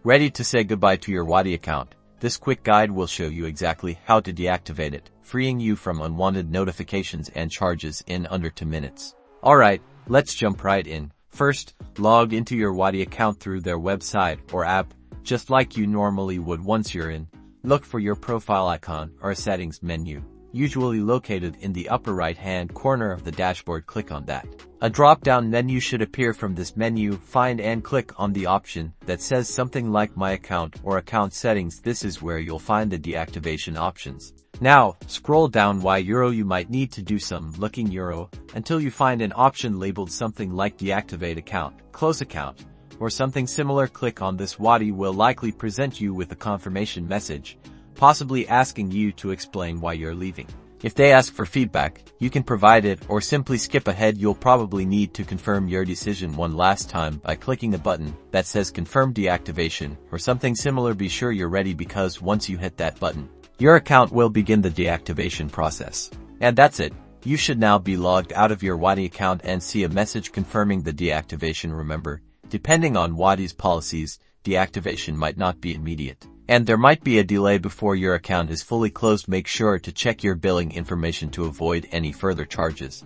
Ready to say goodbye to your Wati account? This quick guide will show you exactly how to deactivate it, freeing you from unwanted notifications and charges in under 2 minutes. Alright, let's jump right in. First, log into your Wati account through their website or app, just like you normally would once you're in. Look for your profile icon or a settings menu, usually located in the upper right-hand corner of the dashboard. Click on that. A drop-down menu should appear from this menu. Find and click on the option that says something like My Account or Account Settings. This is where you'll find the deactivation options. Now, scroll down you might need to do some looking until you find an option labeled something like Deactivate Account, Close Account, or something similar. Click on this. Wati will likely present you with a confirmation message, possibly asking you to explain why you're leaving. If they ask for feedback, you can provide it or simply skip ahead. You'll probably need to confirm your decision one last time by clicking the button that says Confirm Deactivation or something similar. Be sure you're ready, because once you hit that button, your account will begin the deactivation process. And that's it. You should now be logged out of your Wati account and see a message confirming the deactivation. Remember, depending on Wati's policies, deactivation might not be immediate, and there might be a delay before your account is fully closed. Make sure to check your billing information to avoid any further charges.